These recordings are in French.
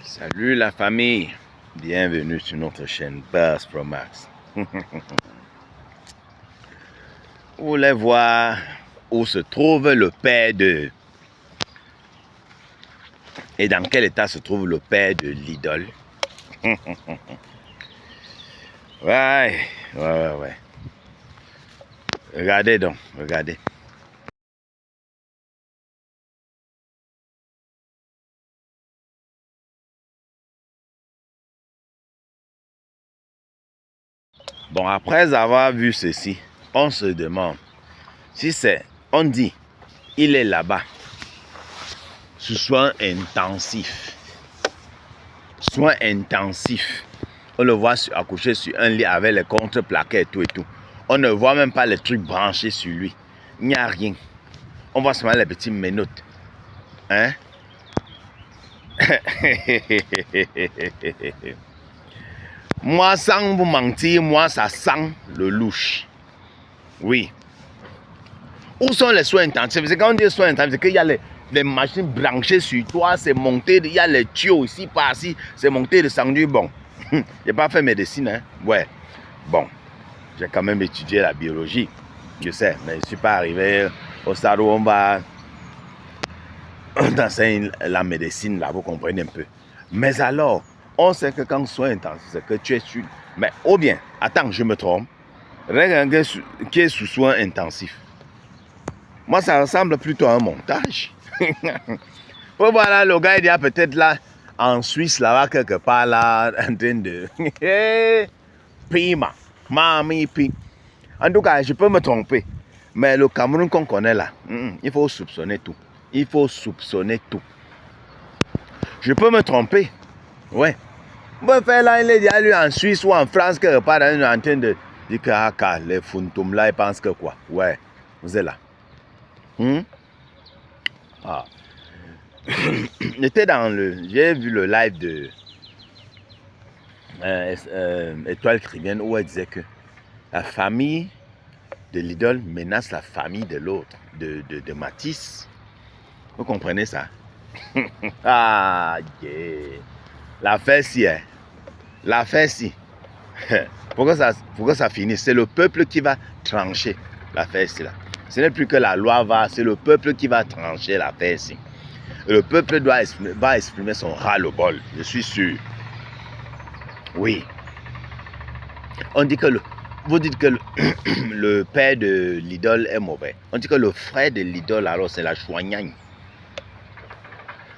Salut la famille, bienvenue sur notre chaîne Buzz Pro Max. Vous voulez voir où se trouve le père de... Et dans quel état se trouve le père de l'idole? Ouais. Regardez donc, regardez. Bon, après avoir vu ceci, on se demande si c'est, on dit, il est là-bas, sous soins intensifs. Soins intensifs. On le voit accouché sur un lit avec les contreplaqués et tout et tout. On ne voit même pas les trucs branchés sur lui. Il n'y a rien. On voit seulement les petits menottes. Hein? Moi, sans vous mentir, moi, ça sent le louche. Oui. Où sont les soins intensifs? C'est quand on dit soins intensifs, c'est qu'il y a les machines branchées sur toi, c'est monté, il y a les tuyaux ici, par-ci, c'est monté de sang du bon. J'ai pas fait médecine, hein? Ouais. Bon, j'ai quand même étudié la biologie, je sais, mais je ne suis pas arrivé au stade où on va d'enseigner la médecine, là, vous comprenez un peu. Mais alors, on sait que quand soins intensifs, c'est que tu es sur... Mais, ou bien, attends, je me trompe, regarde qui est sous soins intensifs. Moi, ça ressemble plutôt à un montage. Voilà, le gars, il est peut-être là, en Suisse, là-bas, quelque part, là, en train de... Pima, mami, pi. En tout cas, je peux me tromper. Mais le Cameroun qu'on connaît là, il faut soupçonner tout. Il faut soupçonner tout. Je peux me tromper. Ouais. Bon, faire là, il est déjà lui en Suisse ou en France, quelque part, en train de dire que les fantômes là, ils pensent que quoi. Ouais, vous êtes là. Ah. J'étais dans j'ai vu le live de Étoile Trivienne où elle disait que la famille de l'idole menace la famille de l'autre, de Matisse. Vous comprenez ça? Ah, yeah. L'affaire si, hein. L'affaire si. Pourquoi ça finit? C'est le peuple qui va trancher l'affaire si là. Ce n'est plus que la loi c'est le peuple qui va trancher l'affaire si. Le peuple va exprimer son ras-le-bol, je suis sûr. Oui. On dit que vous dites que le père de l'idole est mauvais. On dit que le frère de l'idole, alors, c'est la chouignane.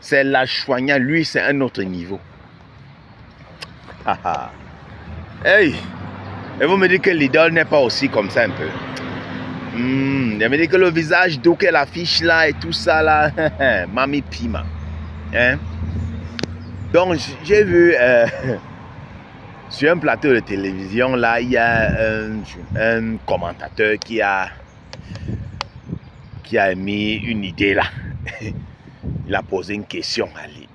C'est la chouignane. Lui, c'est un autre niveau. Hey! Et vous me dites que l'idole n'est pas aussi comme ça un peu. Je me dis que le visage d'où qu'elle affiche là et tout ça là. Mami Pima. Hein? Donc, j'ai vu... sur un plateau de télévision, là, il y a un commentateur qui a émis une idée là. Il a posé une question à lui.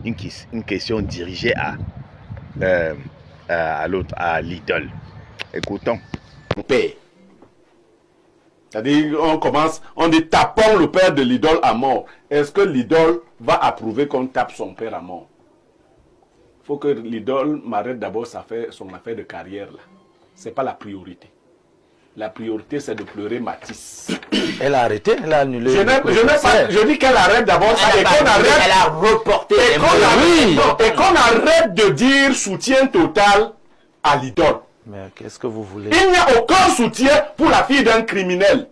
Une question dirigée à l'autre, à l'idole. Écoutons. Père. C'est-à-dire, on dit tapons le père de l'idole à mort. Est-ce que l'idole va approuver qu'on tape son père à mort? Il faut que l'idole m'arrête d'abord son affaire de carrière là. Ce n'est pas la priorité. La priorité, c'est de pleurer Matisse. Elle a arrêté, elle a annulé. Je dis qu'elle arrête d'abord ça et qu'on arrête. Elle a reporté. Et qu'on arrête de dire soutien total à l'idole. Mais qu'est-ce que vous voulez? Il n'y a aucun soutien pour la fille d'un criminel.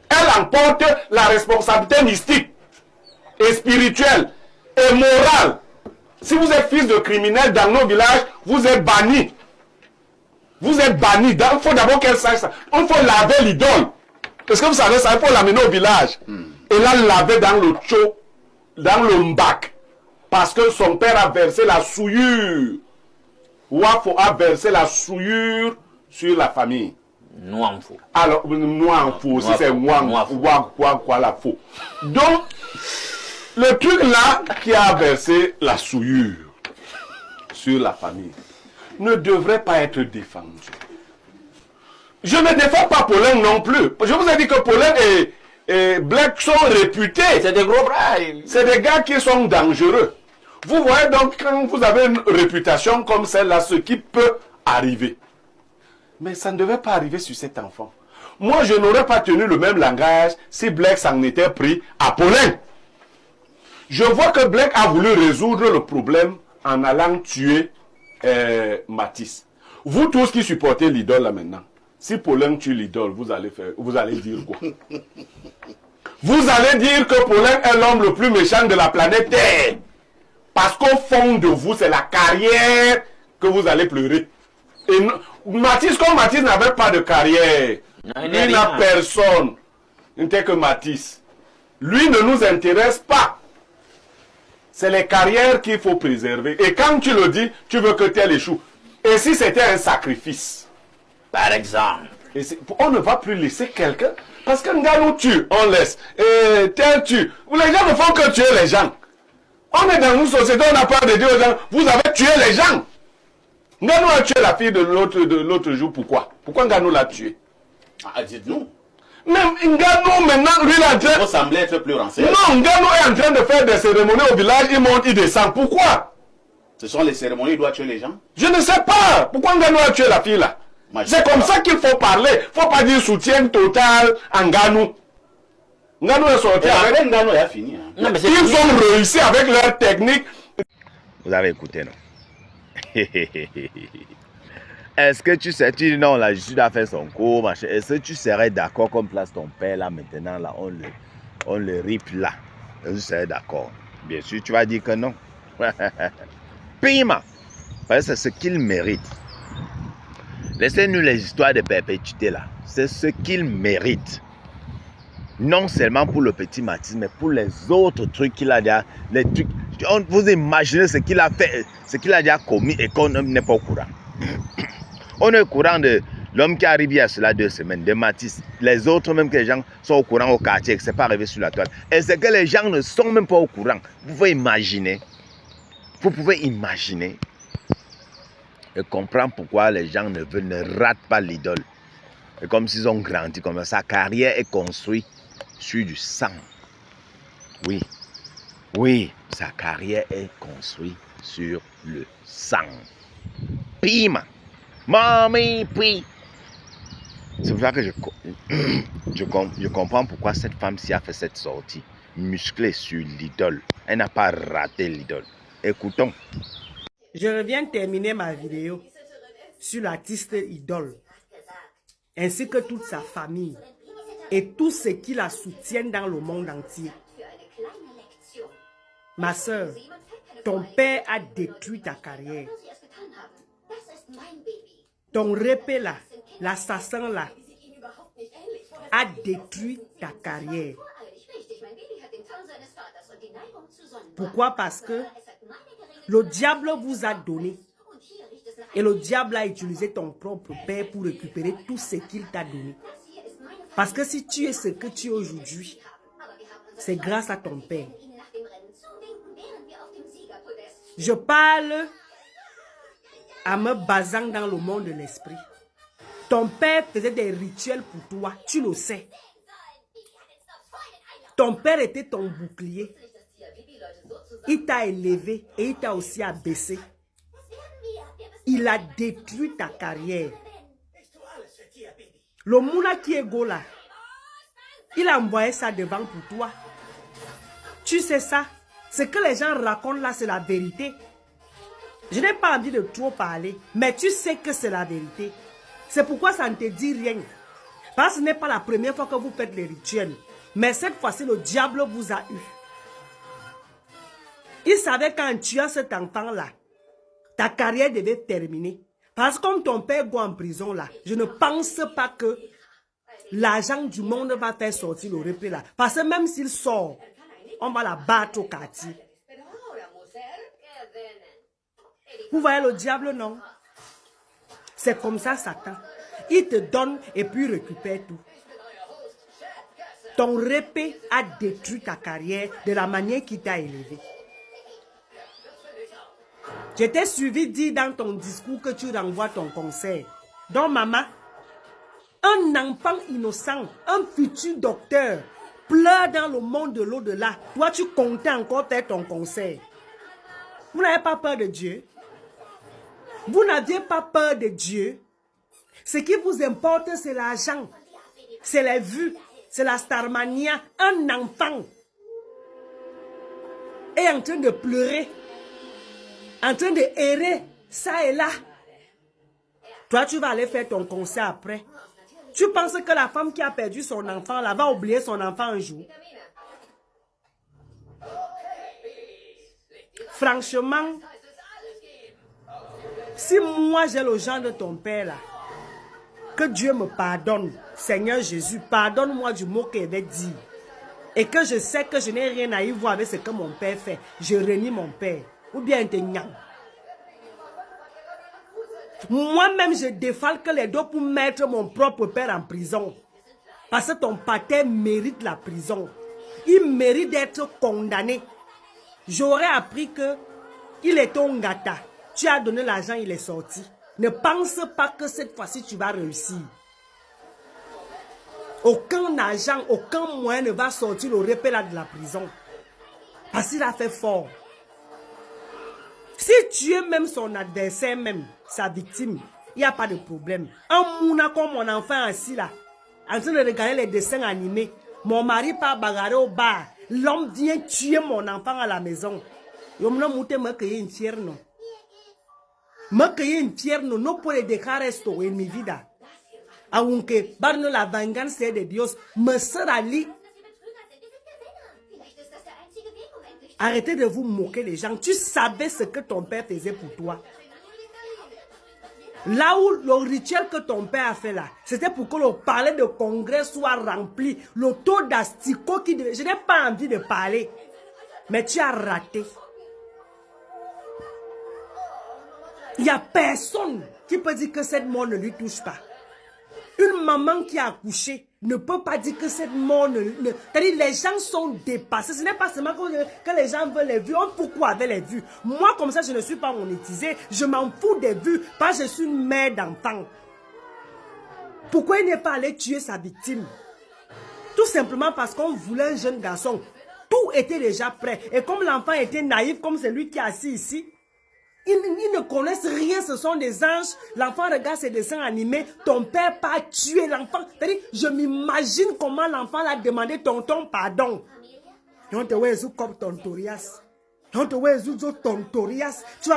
Elle emporte la responsabilité mystique et spirituelle et morale. Si vous êtes fils de criminel dans nos villages, vous êtes banni. Vous êtes banni. Il faut d'abord qu'elle sache ça. Il faut laver l'idole. Est-ce que vous savez ça? Il faut l'amener au village. Et la laver dans le tcho, dans le mbac. Parce que son père a versé la souillure. Wafo a versé la souillure sur la famille. Nouanfo. Alors, Nouanfo, si c'est quoi la faux. Donc, le truc là qui a versé la souillure sur la famille ne devrait pas être défendu. Je ne défends pas Paulin non plus. Je vous ai dit que Paulin et Black sont réputés. C'est des gros bras. C'est des gars qui sont dangereux. Vous voyez donc, quand vous avez une réputation comme celle-là, ce qui peut arriver. Mais ça ne devait pas arriver sur cet enfant. Moi, je n'aurais pas tenu le même langage si Blake s'en était pris à Paulin. Je vois que Blake a voulu résoudre le problème en allant tuer Matisse. Vous tous qui supportez l'idole là maintenant, si Paulin tue l'idole, vous allez dire quoi? Vous allez dire que Paulin est l'homme le plus méchant de la planète Terre. Parce qu'au fond de vous, c'est la carrière que vous allez pleurer. Et Matisse, comme Matisse n'avait pas de carrière, lui n'a personne. Il n'était que Matisse. Lui ne nous intéresse pas. C'est les carrières qu'il faut préserver. Et quand tu le dis, tu veux que tel échoue. Et si c'était un sacrifice? Par exemple. On ne va plus laisser quelqu'un. Parce que Nganou tue, on laisse. Et tel tue. Les gens ne font que tuer les gens. On est dans une société, on n'a pas de dire aux gens, vous avez tué les gens. Nganou a tué la fille de l'autre jour, pourquoi? Pourquoi Nganou l'a tué? Ah, dites-nous. Même Nganou, maintenant, lui, il est en train... Vous semblez être plus renseigné. Non, Nganou est en train de faire des cérémonies au village, il monte, il descend. Pourquoi? Ce sont les cérémonies, il doit tuer les gens. Je ne sais pas. Pourquoi Nganou a tué la fille là? C'est comme ça qu'il faut parler. Il ne faut pas dire soutien total à Nganou. Nganou est sorti avec... Nganou a fini. Hein. Non, mais Ils ont réussi avec leur technique. Vous avez écouté, non? Est-ce que tu sais, tu dis non, là, je suis à faire son cours, machin. Est-ce que tu serais d'accord qu'on place ton père là maintenant, là, on le rip là? Est-ce que tu serais d'accord? Bien sûr, tu vas dire que non. Pima! Parce que c'est ce qu'il mérite. Laissez-nous les histoires de perpétuité là. C'est ce qu'il mérite. Non seulement pour le petit Matisse, mais pour les autres trucs qu'il a déjà. Les trucs, vous imaginez ce qu'il a fait, ce qu'il a déjà commis et qu'on n'est pas au courant. On est au courant de l'homme qui est arrivé il y a cela 2 semaines, de Matisse. Les autres, même que les gens sont au courant au quartier, que ce n'est pas arrivé sur la toile. Et c'est que les gens ne sont même pas au courant. Vous pouvez imaginer. Vous pouvez imaginer et comprendre pourquoi les gens ne ratent pas l'idole. Et comme s'ils ont grandi, comme ça, sa carrière est construite sur du sang. Oui, oui, sa carrière est construite sur le sang. Pima, mamie, puis. C'est pour ça que je comprends pourquoi cette femme-ci a fait cette sortie, musclée sur l'idole. Elle n'a pas raté l'idole. Écoutons. Je reviens terminer ma vidéo sur l'artiste idole, ainsi que toute sa famille et tous ceux qui la soutiennent dans le monde entier. Ma soeur, ton père a détruit ta carrière. Ton répé là, l'assassin là, a détruit ta carrière. Pourquoi? Parce que le diable vous a donné. Et le diable a utilisé ton propre père pour récupérer tout ce qu'il t'a donné. Parce que si tu es ce que tu es aujourd'hui, c'est grâce à ton père. Je parle en me basant dans le monde de l'esprit. Ton père faisait des rituels pour toi, tu le sais. Ton père était ton bouclier. Il t'a élevé et il t'a aussi abaissé. Il a détruit ta carrière. Le Mouna qui est go là, il a envoyé ça devant pour toi. Tu sais ça? Ce que les gens racontent là, c'est la vérité. Je n'ai pas envie de trop parler, mais tu sais que c'est la vérité. C'est pourquoi ça ne te dit rien. Parce que ce n'est pas la première fois que vous faites les rituels. Mais cette fois-ci, le diable vous a eu. Il savait qu'en tuant cet enfant-là, ta carrière devait terminer. Parce que comme ton père go en prison là, je ne pense pas que l'argent du monde va faire sortir le répé là. Parce que même s'il sort, on va la battre au quartier. Vous voyez le diable, non? C'est comme ça, Satan. Il te donne et puis récupère tout. Ton répé a détruit ta carrière de la manière qu'il t'a élevé. Je t'ai suivi dire dans ton discours que tu renvoies ton conseil. Donc, maman, un enfant innocent, un futur docteur, pleure dans le monde de l'au-delà. Toi, tu comptais encore faire ton conseil. Vous n'avez pas peur de Dieu? Vous n'aviez pas peur de Dieu? Ce qui vous importe, c'est l'argent, c'est les vues, c'est la starmania. Un enfant est en train de pleurer, en train de errer, ça et là. Toi, tu vas aller faire ton concert après. Tu penses que la femme qui a perdu son enfant là va oublier son enfant un jour? Franchement, si moi j'ai le genre de ton père là, que Dieu me pardonne, Seigneur Jésus, pardonne-moi du mot qu'il avait dit. Et que je sais que je n'ai rien à y voir avec ce que mon père fait. Je renie mon père. Ou bien inteignant. Moi-même, je défalque les dos pour mettre mon propre père en prison. Parce que ton pater mérite la prison. Il mérite d'être condamné. J'aurais appris que il est ton gata. Tu as donné l'argent, il est sorti. Ne pense pas que cette fois-ci, tu vas réussir. Aucun agent, aucun moyen ne va sortir le repère de la prison. Parce qu'il a fait fort. Si tu es même son adversaire, même sa victime, il n'y a pas de problème. Un mouna comme mon enfant assis là, en train de regarder les dessins animés, mon mari part bagarrer au bar, l'homme vient tuer mon enfant à la maison. Me cueillir une tierno, no puede dejar esto en mi vida. Aunque barno la venganza de Dios, me sera li. Arrêtez de vous moquer les gens. Tu savais ce que ton père faisait pour toi. Là où le rituel que ton père a fait là, c'était pour que le palais de congrès soit rempli. Le taux d'asticot qui devait... Je n'ai pas envie de parler. Mais tu as raté. Il n'y a personne qui peut dire que cette mort ne lui touche pas. Une maman qui a accouché ne peut pas dire que cette mort ne... C'est-à-dire les gens sont dépassés. Ce n'est pas seulement que les gens veulent les vues. On fout quoi avec les vues? Moi, comme ça, je ne suis pas monétisée. Je m'en fous des vues parce que je suis une mère d'enfant. Pourquoi il n'est pas allé tuer sa victime? Tout simplement parce qu'on voulait un jeune garçon. Tout était déjà prêt. Et comme l'enfant était naïf, comme celui qui est assis ici, ils ne connaissent rien, ce sont des anges. L'enfant regarde ses dessins animés. Ton père pas tué l'enfant. C'est-à-dire, je m'imagine comment l'enfant a demandé tonton pardon. Tu vas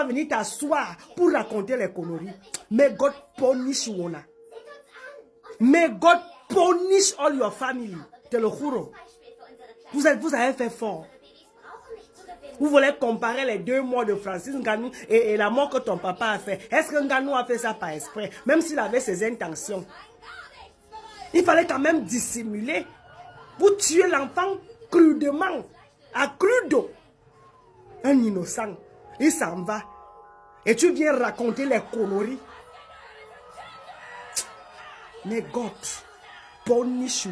venir t'asseoir pour raconter les conneries. May God punish you. May God punish all your family. Te le juro. Vous avez fait fort. Vous voulez comparer les 2 morts de Francis Ngannou et la mort que ton papa a fait. Est-ce que Ngannou a fait ça par exprès? Même s'il avait ses intentions. Il fallait quand même dissimuler. Vous tuez l'enfant crudement. À crudo. Un innocent. Il s'en va. Et tu viens raconter les conneries. Mais God, punish you.